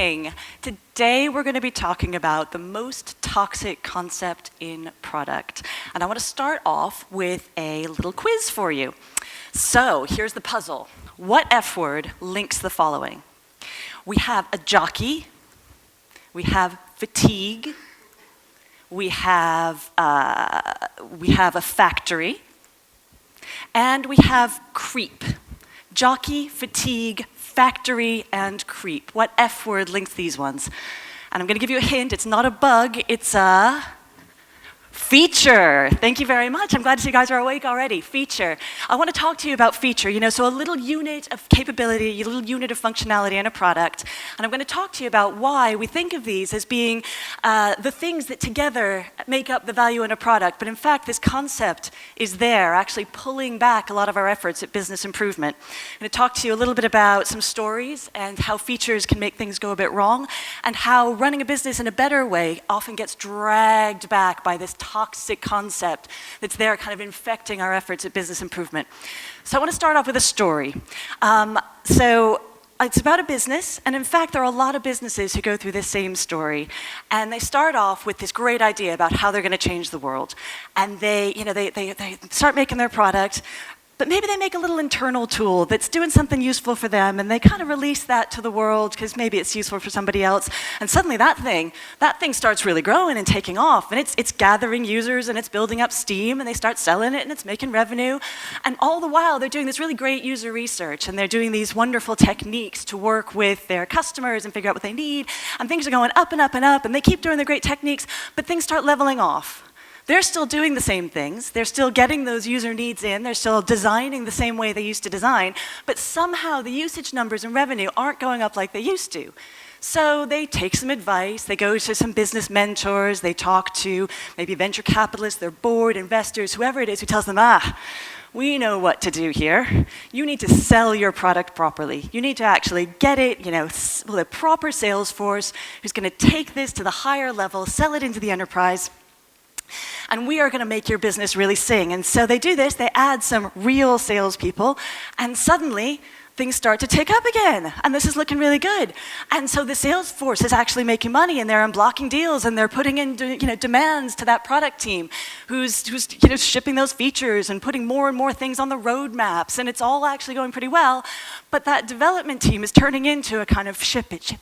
morning. Today we're going to be talking about the most toxic concept in product. And I want to start off with a little quiz for you. So here's the puzzle. What F word links the following? We have a jockey, we have fatigue, we have a factory, and we have creep. Jockey, fatigue, factory, and creep. What F word links these ones? And I'm going to give you a hint. It's not a bug. It's a feature. Thank you very much. I'm glad to see you guys are awake already. Feature. I want to talk to you about feature. So a little unit of capability, a little unit of functionality in a product. And I'm going to talk to you about why we think of these as being the things that together make up the value in a product. But in fact, this concept is there, actually pulling back a lot of our efforts at business improvement. I'm going to talk to you a little bit about some stories and how features can make things go a bit wrong, and how running a business in a better way often gets dragged back by this toxic concept that's there kind of infecting our efforts at business improvement. So I want to start off with a story. So it's about a business, and in fact there are a lot of businesses who go through this same story, and they start off with this great idea about how they're going to change the world, and they start making their product. But maybe they make a little internal tool that's doing something useful for them, and they kind of release that to the world because maybe it's useful for somebody else. And suddenly that thing starts really growing and taking off, and it's gathering users, and it's building up steam, and they start selling it, and it's making revenue. And all the while, they're doing this really great user research, and they're doing these wonderful techniques to work with their customers and figure out what they need. And things are going up and up and up, and they keep doing the great techniques, but things start leveling off. They're still doing the same things, they're still getting those user needs in, they're still designing the same way they used to design, but somehow the usage numbers and revenue aren't going up like they used to. So they take some advice, they go to some business mentors, they talk to maybe venture capitalists, their board, investors, whoever it is who tells them, we know what to do here. You need to sell your product properly. You need to actually get it, with a proper sales force who's going to take this to the higher level, sell it into the enterprise, and we are going to make your business really sing. And so they do this, they add some real salespeople, and suddenly things start to tick up again, and this is looking really good. And so the sales force is actually making money, and they're unblocking deals, and they're putting in demands to that product team who's shipping those features and putting more and more things on the roadmaps, and it's all actually going pretty well. But that development team is turning into a kind of ship it,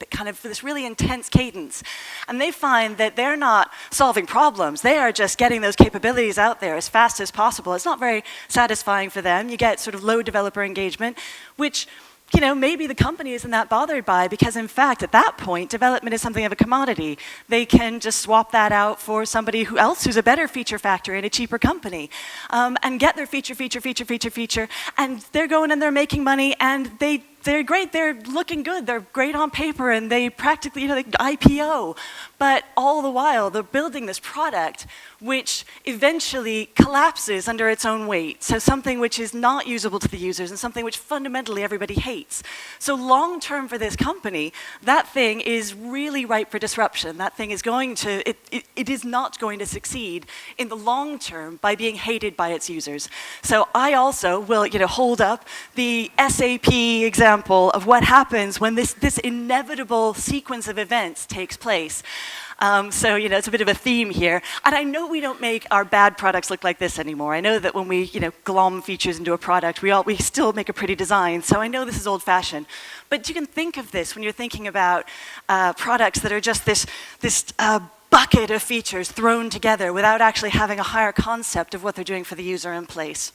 kind of this really intense cadence. And they find that they're not solving problems, they are just getting those capabilities out there as fast as possible. It's not very satisfying for them. You get sort of low developer engagement, which maybe the company isn't that bothered by, because in fact at that point development is something of a commodity. They can just swap that out for somebody else who's a better feature factory and a cheaper company, and get their feature, and they're going and they're making money, and they're great, they're looking good, they're great on paper, and they practically, they IPO. But all the while, they're building this product which eventually collapses under its own weight. So something which is not usable to the users, and something which fundamentally everybody hates. So long term for this company, that thing is really ripe for disruption. That thing is going to, it is not going to succeed in the long term by being hated by its users. So I also will hold up the SAP example of what happens when this inevitable sequence of events takes place. So it's a bit of a theme here. And I know we don't make our bad products look like this anymore. I know that when we glom features into a product, we still make a pretty design. So I know this is old-fashioned. But you can think of this when you're thinking about products that are just this bucket of features thrown together without actually having a higher concept of what they're doing for the user in place.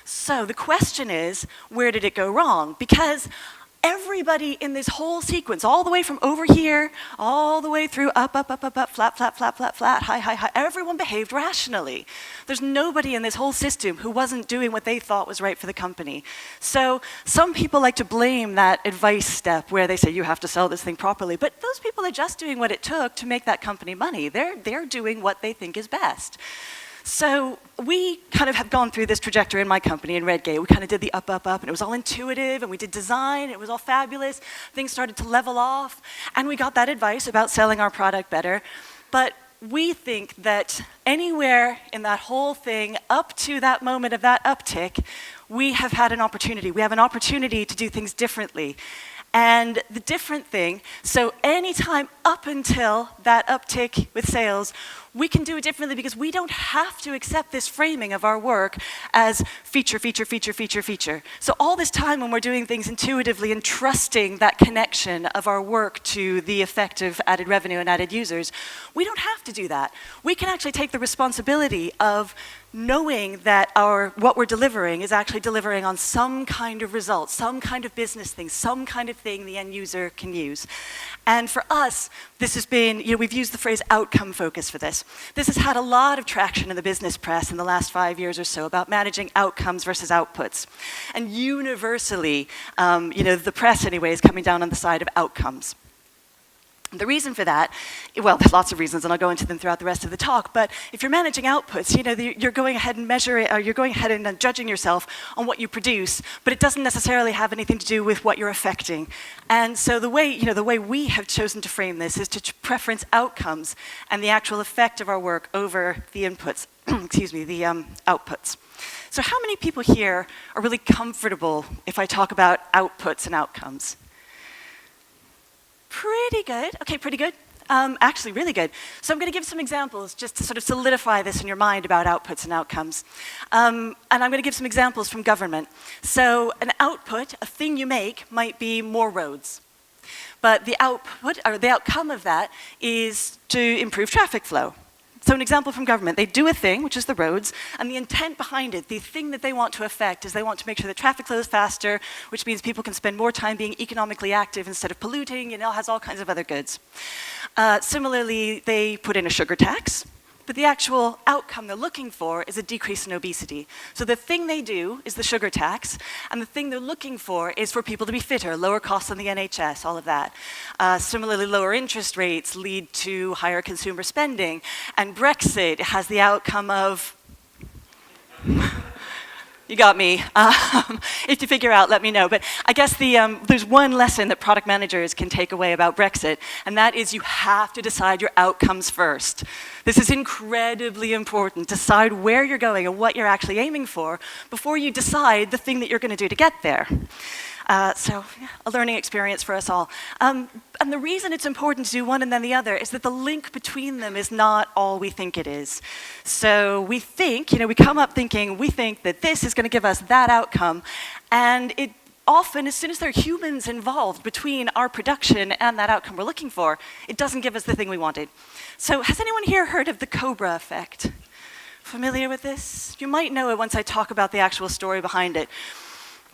So the question is, where did it go wrong? Because everybody in this whole sequence, all the way from over here, all the way through up, flat, high, everyone behaved rationally. There's nobody in this whole system who wasn't doing what they thought was right for the company. So some people like to blame that advice step where they say you have to sell this thing properly, but those people are just doing what it took to make that company money. They're doing what they think is best. So we kind of have gone through this trajectory in my company, in Redgate. We kind of did the up, and it was all intuitive, and we did design, and it was all fabulous. Things started to level off, and we got that advice about selling our product better. But we think that anywhere in that whole thing, up to that moment of that uptick, we have had an opportunity. We have an opportunity to do things differently. And the different thing, so anytime up until that uptick with sales, we can do it differently because we don't have to accept this framing of our work as feature, feature, feature, feature, feature. So all this time when we're doing things intuitively and trusting that connection of our work to the effect of added revenue and added users, we don't have to do that. We can actually take the responsibility of knowing that what we're delivering is actually delivering on some kind of result, some kind of business thing, some kind of thing the end user can use. And for us, this has been, we've used the phrase outcome focus for this. This has had a lot of traction in the business press in the last 5 years or so about managing outcomes versus outputs. And universally, the press anyway is coming down on the side of outcomes. The reason for that, well, there's lots of reasons, and I'll go into them throughout the rest of the talk, but if you're managing outputs, you're going ahead and measuring, or you're going ahead and judging yourself on what you produce, but it doesn't necessarily have anything to do with what you're affecting. And so the way we have chosen to frame this is to preference outcomes and the actual effect of our work over the inputs, the outputs. So how many people here are really comfortable if I talk about outputs and outcomes? Pretty good. Okay, pretty good. Actually, really good. So I'm going to give some examples just to sort of solidify this in your mind about outputs and outcomes. And I'm going to give some examples from government. So an output, a thing you make, might be more roads. But the output, or the outcome of that, is to improve traffic flow. So an example from government, they do a thing, which is the roads, and the intent behind it, the thing that they want to affect is they want to make sure that traffic flows faster, which means people can spend more time being economically active instead of polluting, and it has all kinds of other goods. Similarly, they put in a sugar tax, but the actual outcome they're looking for is a decrease in obesity. So the thing they do is the sugar tax, and the thing they're looking for is for people to be fitter, lower costs on the NHS, all of that. Similarly, lower interest rates lead to higher consumer spending, and Brexit has the outcome of... You got me. If you figure out, let me know. But I guess there's one lesson that product managers can take away about Brexit, and that is you have to decide your outcomes first. This is incredibly important. Decide where you're going and what you're actually aiming for before you decide the thing that you're going to do to get there. So a learning experience for us all. And the reason it's important to do one and then the other is that the link between them is not all we think it is. So we think, we come up thinking, we think that this is going to give us that outcome, and it often, as soon as there are humans involved between our production and that outcome we're looking for, it doesn't give us the thing we wanted. So has anyone here heard of the Cobra effect? Familiar with this? You might know it once I talk about the actual story behind it.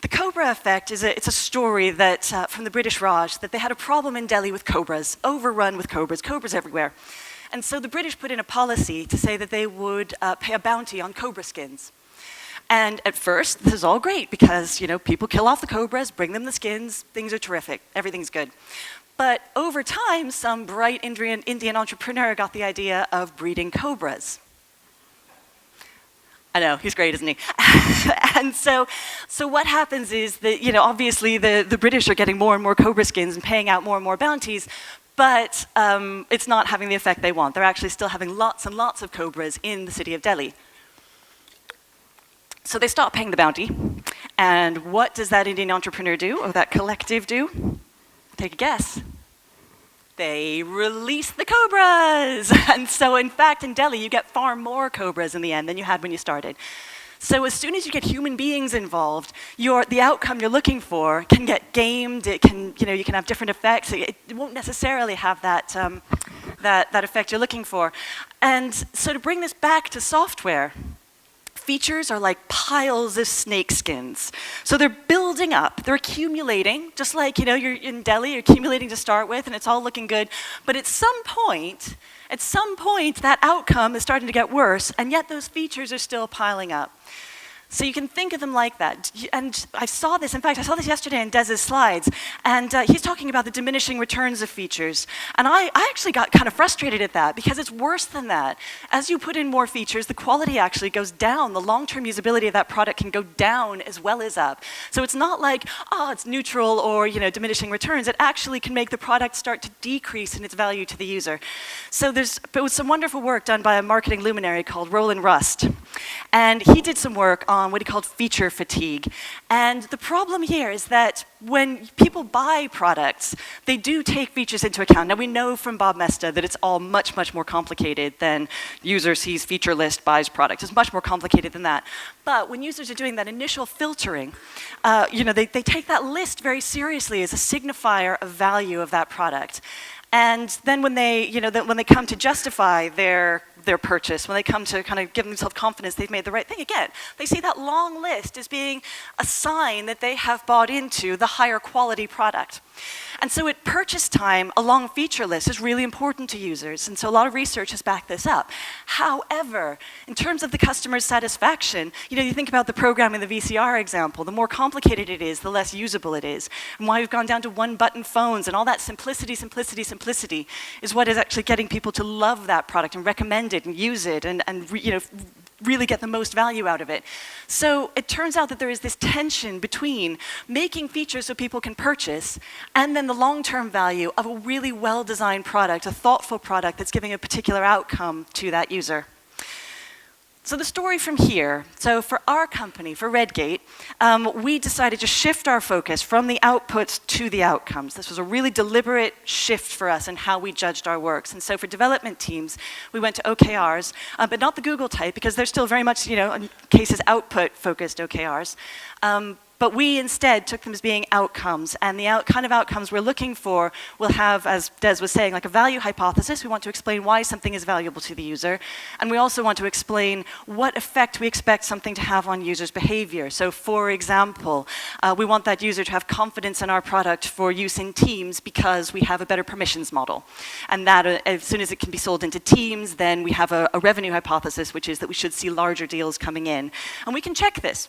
The Cobra effect it's a story that from the British Raj, that they had a problem in Delhi with cobras, overrun with cobras everywhere. And so the British put in a policy to say that they would pay a bounty on cobra skins. And at first, this is all great because, people kill off the cobras, bring them the skins, things are terrific, everything's good. But over time, some bright Indian entrepreneur got the idea of breeding cobras. I know, he's great, isn't he? And so what happens is that, obviously the British are getting more and more cobra skins and paying out more and more bounties, but it's not having the effect they want. They're actually still having lots and lots of cobras in the city of Delhi. So they stop paying the bounty, and what does that Indian entrepreneur do, or that collective do? Take a guess. They release the cobras. And so in fact, in Delhi, you get far more cobras in the end than you had when you started. So as soon as you get human beings involved, the outcome you're looking for can get gamed. It can, you can have different effects. It won't necessarily have that effect you're looking for. And so to bring this back to software, features are like piles of snake skins. So they're building up, they're accumulating, just like, you're in Delhi, you're accumulating to start with, and it's all looking good. But at some point, that outcome is starting to get worse, and yet those features are still piling up. So you can think of them like that. And I saw this yesterday in Dez's slides, and he's talking about the diminishing returns of features. And I actually got kind of frustrated at that, because it's worse than that. As you put in more features, the quality actually goes down. The long-term usability of that product can go down as well as up. So it's not like, it's neutral or diminishing returns. It actually can make the product start to decrease in its value to the user. So it was some wonderful work done by a marketing luminary called Roland Rust. And he did some work on what he called feature fatigue. And the problem here is that when people buy products, they do take features into account. Now, we know from Bob Mesta that it's all much, much more complicated than user sees feature list, buys product. It's much more complicated than that. But when users are doing that initial filtering, they take that list very seriously as a signifier of value of that product. And then when they come to justify their purchase, when they come to kind of give themselves confidence they've made the right thing, again, they see that long list as being a sign that they have bought into the higher quality product. And so at purchase time, a long feature list is really important to users, and so a lot of research has backed this up. However, in terms of the customer's satisfaction, you think about the program in the VCR example, the more complicated it is, the less usable it is. And why we've gone down to one-button phones and all that simplicity is what is actually getting people to love that product and recommend it and use it and really get the most value out of it. So it turns out that there is this tension between making features so people can purchase and then the long-term value of a really well-designed product, a thoughtful product that's giving a particular outcome to that user. So the story from here, so for our company, for Redgate, we decided to shift our focus from the outputs to the outcomes. This was a really deliberate shift for us in how we judged our works. And so for development teams, we went to OKRs, but not the Google type, because they're still very much, in cases, output-focused OKRs. But we instead took them as being outcomes, and the kind of outcomes we're looking for will have, as Des was saying, like a value hypothesis. We want to explain why something is valuable to the user, and we also want to explain what effect we expect something to have on users' behavior. So for example, we want that user to have confidence in our product for use in teams because we have a better permissions model. And that as soon as it can be sold into teams, then we have a revenue hypothesis, which is that we should see larger deals coming in. And we can check this.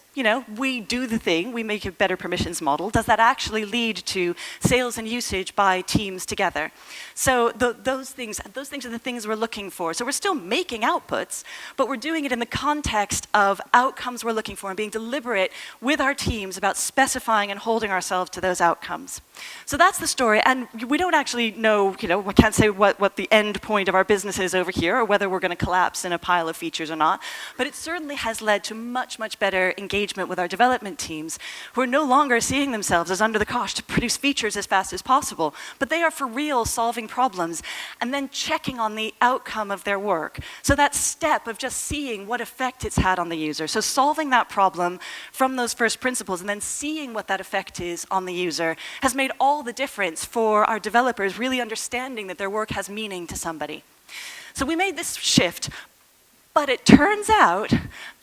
We do the thing, we make a better permissions model. Does that actually lead to sales and usage by teams together? So those things are the things we're looking for. So we're still making outputs, but we're doing it in the context of outcomes we're looking for and being deliberate with our teams about specifying and holding ourselves to those outcomes. So that's the story, and we don't actually know, we can't say what the end point of our business is over here or whether we're going to collapse in a pile of features or not, but it certainly has led to much, much better engagement with our development teams who are no longer seeing themselves as under the cosh to produce features as fast as possible, but they are for real solving problems and then checking on the outcome of their work. So that step of just seeing what effect it's had on the user. So solving that problem from those first principles and then seeing what that effect is on the user has made all the difference for our developers really understanding that their work has meaning to somebody. So we made this shift. But it turns out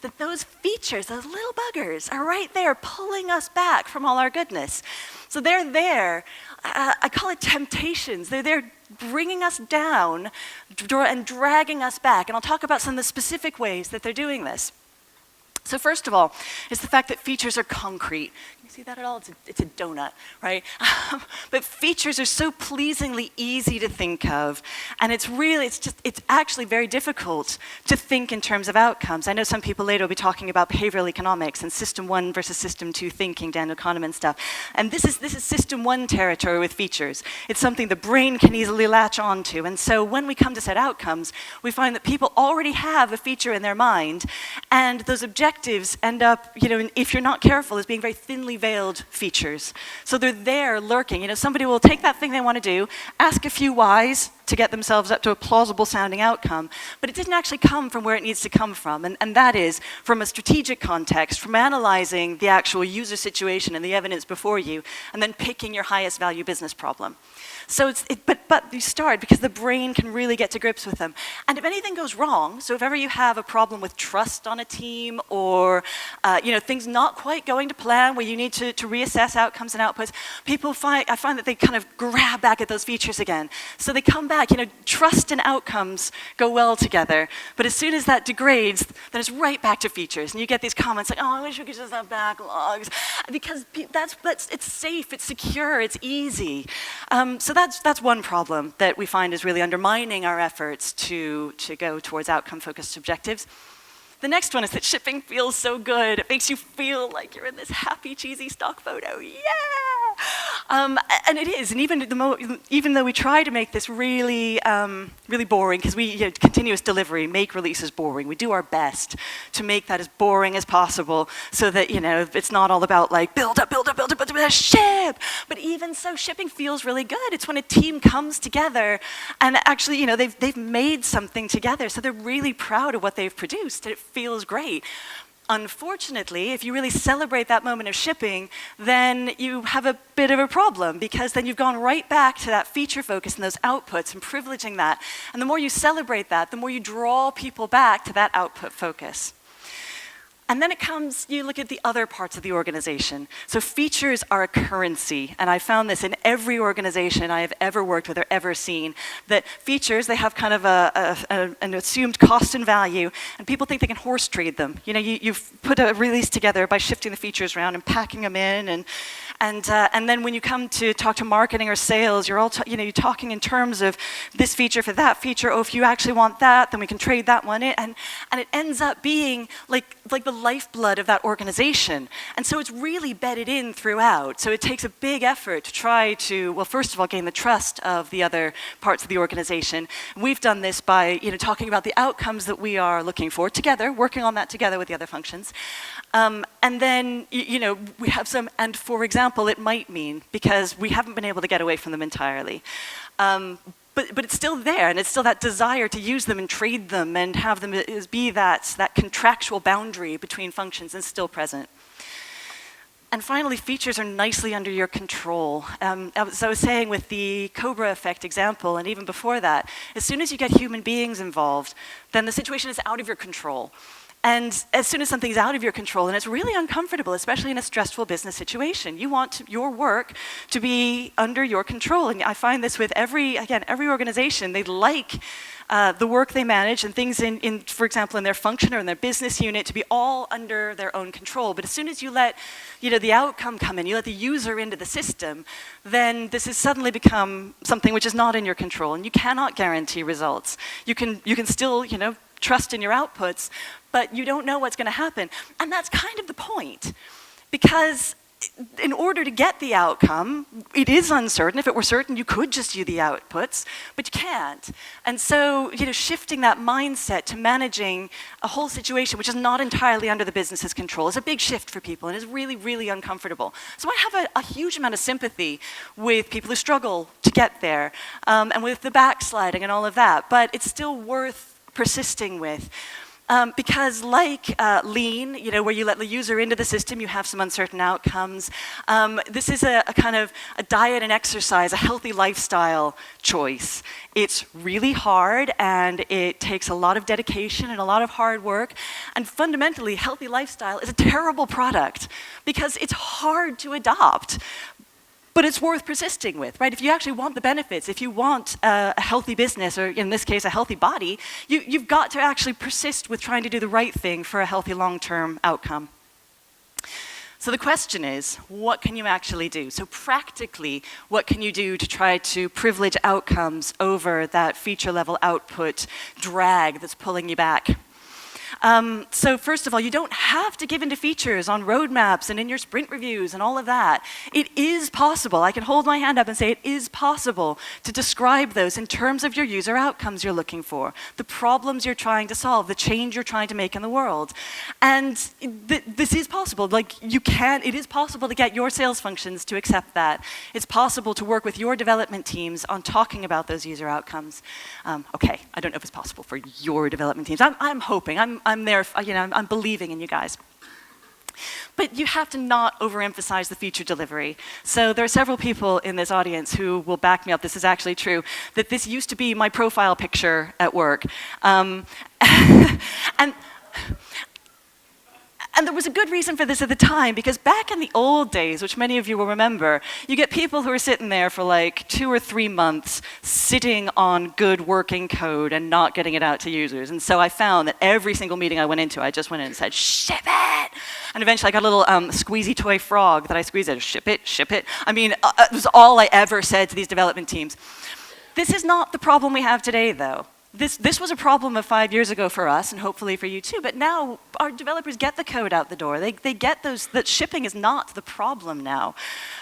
that those features, those little buggers, are right there pulling us back from all our goodness. So they're there, I call it temptations. They're there bringing us down and dragging us back. And I'll talk about some of the specific ways that they're doing this. So first of all, is the fact that features are concrete. Can you see that at all? It's a donut, right? But features are so pleasingly easy to think of, and it's actually very difficult to think in terms of outcomes. I know some people later will be talking about behavioral economics and system 1 versus system 2 thinking, Daniel Kahneman stuff. And this is system 1 territory with features. It's something the brain can easily latch onto. And so when we come to set outcomes, we find that people already have a feature in their mind, and those objectives end up, if you're not careful, as being very thinly veiled features. So they're there lurking. Somebody will take that thing they want to do, ask a few whys to get themselves up to a plausible sounding outcome, but it didn't actually come from where it needs to come from, and that is from a strategic context, from analyzing the actual user situation and the evidence before you, and then picking your highest value business problem. So but you start because the brain can really get to grips with them. And if anything goes wrong, so if ever you have a problem with trust on a team or things not quite going to plan where you need to reassess outcomes and outputs, I find that they kind of grab back at those features again. So they come back, trust and outcomes go well together. But as soon as that degrades, then it's right back to features. And you get these comments like, oh, I wish we could just have backlogs. Because it's safe, it's secure, it's easy. So that's one problem that we find is really undermining our efforts to go towards outcome-focused objectives. The next one is that shipping feels so good. It makes you feel like you're in this happy, cheesy stock photo. Yeah! And it is, and even though we try to make this really, really boring, because continuous delivery, make releases boring. We do our best to make that as boring as possible, so that it's not all about like build up, ship. But even so, shipping feels really good. It's when a team comes together, and actually, they've made something together, so they're really proud of what they've produced, and it feels great. Unfortunately, if you really celebrate that moment of shipping, then you have a bit of a problem, because then you've gone right back to that feature focus and those outputs and privileging that. And the more you celebrate that, the more you draw people back to that output focus. And then you look at the other parts of the organization. So features are a currency, and I found this in every organization I have ever worked with or ever seen, that features, they have kind of an assumed cost and value, and people think they can horse trade them. You've put a release together by shifting the features around and packing them in, and then when you come to talk to marketing or sales, you're talking in terms of this feature for that feature. Oh, if you actually want that, then we can trade that one in, and it ends up being like the lifeblood of that organization. And so it's really bedded in throughout. So it takes a big effort to try to, well, first of all, gain the trust of the other parts of the organization. We've done this by talking about the outcomes that we are looking for together, working on that together with the other functions. And then, we have some, and for example, it might mean, because we haven't been able to get away from them entirely. But it's still there, and it's still that desire to use them and trade them and have them be that contractual boundary between functions is still present. And finally, features are nicely under your control. As I was saying with the Cobra effect example, and even before that, as soon as you get human beings involved, then the situation is out of your control. And as soon as something's out of your control, and it's really uncomfortable, especially in a stressful business situation, you want your work to be under your control. And I find this with every organization. They like the work they manage and things for example, in their function or in their business unit to be all under their own control. But as soon as you let the outcome come in, you let the user into the system, then this has suddenly become something which is not in your control, and you cannot guarantee results. You can still trust in your outputs, but you don't know what's going to happen. And that's kind of the point, because in order to get the outcome, it is uncertain. If it were certain, you could just use the outputs, but you can't. And so, shifting that mindset to managing a whole situation which is not entirely under the business's control is a big shift for people, and is really, really uncomfortable. So I have a huge amount of sympathy with people who struggle to get there, and with the backsliding and all of that, but it's still worth persisting with. Because like lean, where you let the user into the system, you have some uncertain outcomes. This is a kind of a diet and exercise, a healthy lifestyle choice. It's really hard, and it takes a lot of dedication and a lot of hard work. And fundamentally, healthy lifestyle is a terrible product because it's hard to adopt. But it's worth persisting with, right? If you actually want the benefits, if you want a healthy business, or in this case, a healthy body, you've got to actually persist with trying to do the right thing for a healthy long-term outcome. So the question is, what can you actually do? So practically, what can you do to try to privilege outcomes over that feature-level output drag that's pulling you back? So first of all, you don't have to give into features on roadmaps and in your sprint reviews and all of that. It is possible. I can hold my hand up and say it is possible to describe those in terms of your user outcomes you're looking for, the problems you're trying to solve, the change you're trying to make in the world. And this is possible. It is possible to get your sales functions to accept that. It's possible to work with your development teams on talking about those user outcomes. Okay, I don't know if it's possible for your development teams. I'm hoping. I'm there, I'm believing in you guys. But you have to not overemphasize the feature delivery. So there are several people in this audience who will back me up. This is actually true, that this used to be my profile picture at work. And there was a good reason for this at the time, because back in the old days, which many of you will remember, you get people who are sitting there for like 2 or 3 months sitting on good working code and not getting it out to users. And so I found that every single meeting I went into, I just went in and said, ship it! And eventually I got a little squeezy toy frog that I squeezed it, ship it, ship it. I mean, it was all I ever said to these development teams. This is not the problem we have today, though. This was a problem of 5 years ago for us, and hopefully for you too, but now our developers get the code out the door. They get that shipping is not the problem now.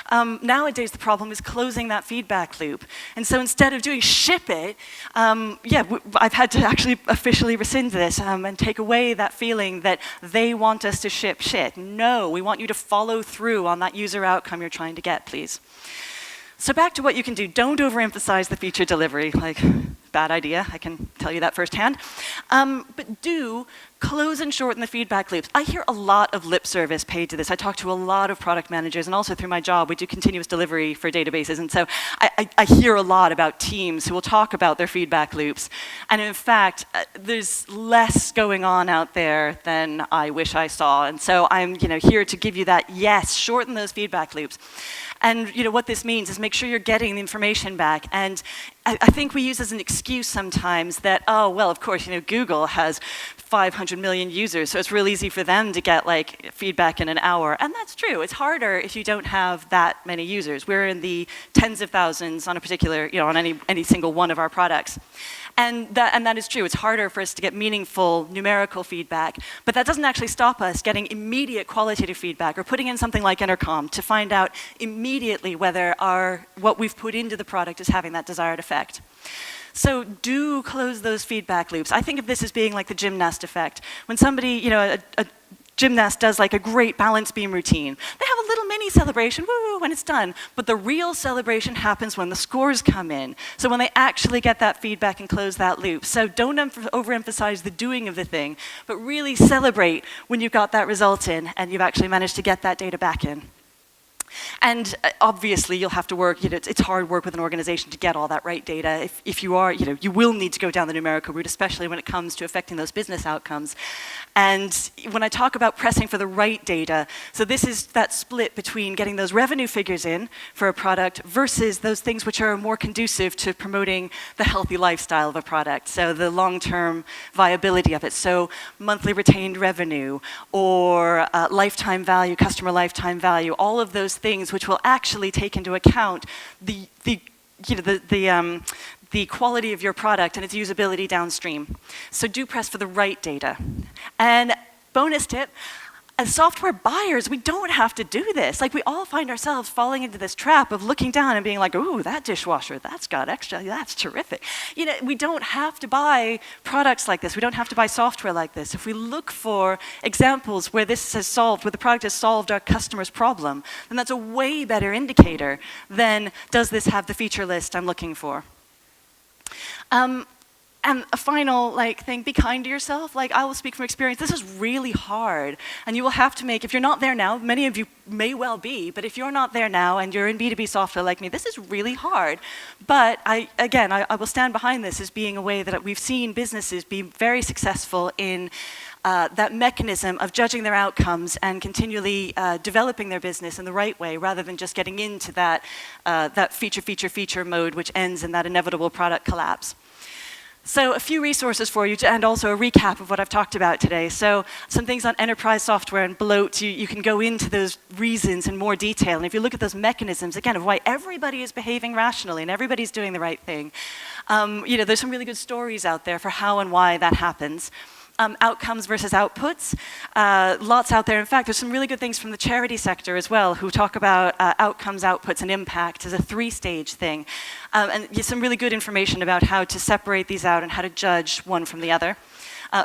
Nowadays, the problem is closing that feedback loop. And so instead of doing ship it, I've had to actually officially rescind this and take away that feeling that they want us to ship shit. No, we want you to follow through on that user outcome you're trying to get, please. So back to what you can do. Don't overemphasize the feature delivery. Bad idea, I can tell you that firsthand. But do close and shorten the feedback loops. I hear a lot of lip service paid to this. I talk to a lot of product managers, and also through my job, we do continuous delivery for databases. And so I hear a lot about teams who will talk about their feedback loops. And in fact, there's less going on out there than I wish I saw. And so I'm here to give you that, yes, shorten those feedback loops. And what this means is make sure you're getting the information back. And I think we use as an excuse sometimes that, oh, well, of course, Google has 500 million users, so it's real easy for them to get feedback in an hour. And that's true. It's harder if you don't have that many users. We're in the tens of thousands on a particular, on any single one of our products. And that is true. It's harder for us to get meaningful numerical feedback, but that doesn't actually stop us getting immediate qualitative feedback or putting in something like Intercom to find out immediately whether what we've put into the product is having that desired effect. So do close those feedback loops. I think of this as being like the gymnast effect. When somebody, a gymnast does a great balance beam routine, they have a little mini celebration, woo, when it's done. But the real celebration happens when the scores come in. So when they actually get that feedback and close that loop. So don't overemphasize the doing of the thing, but really celebrate when you've got that result in and you've actually managed to get that data back in. And obviously, you'll have to work, it's hard work with an organization to get all that right data. If you are, you will need to go down the numerical route, especially when it comes to affecting those business outcomes. And when I talk about pressing for the right data, so this is that split between getting those revenue figures in for a product versus those things which are more conducive to promoting the healthy lifestyle of a product. So the long-term viability of it. So monthly retained revenue or lifetime value, customer lifetime value, all of those things which will actually take into account the quality of your product and its usability downstream. So do press for the right data. And bonus tip, as software buyers, we don't have to do this. We all find ourselves falling into this trap of looking down and being like, ooh, that dishwasher, that's got extra, that's terrific. We don't have to buy products like this. We don't have to buy software like this. If we look for examples where this has solved, where the product has solved our customer's problem, then that's a way better indicator than does this have the feature list I'm looking for. And a final thing, be kind to yourself. I will speak from experience. This is really hard. And you will have to make, if you're not there now, many of you may well be, but if you're not there now and you're in B2B software like me, this is really hard. But I will stand behind this as being a way that we've seen businesses be very successful in that mechanism of judging their outcomes and continually developing their business in the right way rather than just getting into that feature mode which ends in that inevitable product collapse. So a few resources for you, and also a recap of what I've talked about today. So some things on enterprise software and below, you can go into those reasons in more detail. And if you look at those mechanisms, again, of why everybody is behaving rationally and everybody's doing the right thing, there's some really good stories out there for how and why that happens. Outcomes versus outputs. Lots out there. In fact, there's some really good things from the charity sector as well who talk about outcomes, outputs, and impact as a 3-stage thing. And some really good information about how to separate these out and how to judge one from the other.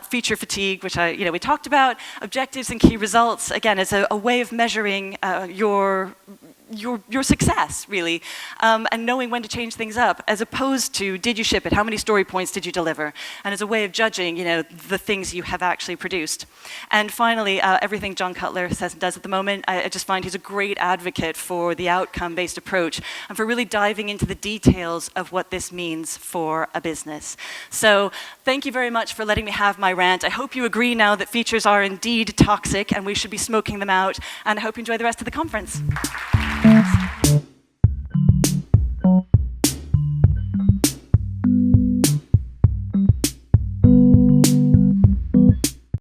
Feature fatigue, which we talked about. Objectives and key results, again, as a way of measuring your success, really, and knowing when to change things up, as opposed to did you ship it, how many story points did you deliver, and as a way of judging, the things you have actually produced. And finally, everything John Cutler says and does at the moment, I just find he's a great advocate for the outcome-based approach and for really diving into the details of what this means for a business. So thank you very much for letting me have my rant. I hope you agree now that features are indeed toxic and we should be smoking them out, and I hope you enjoy the rest of the conference.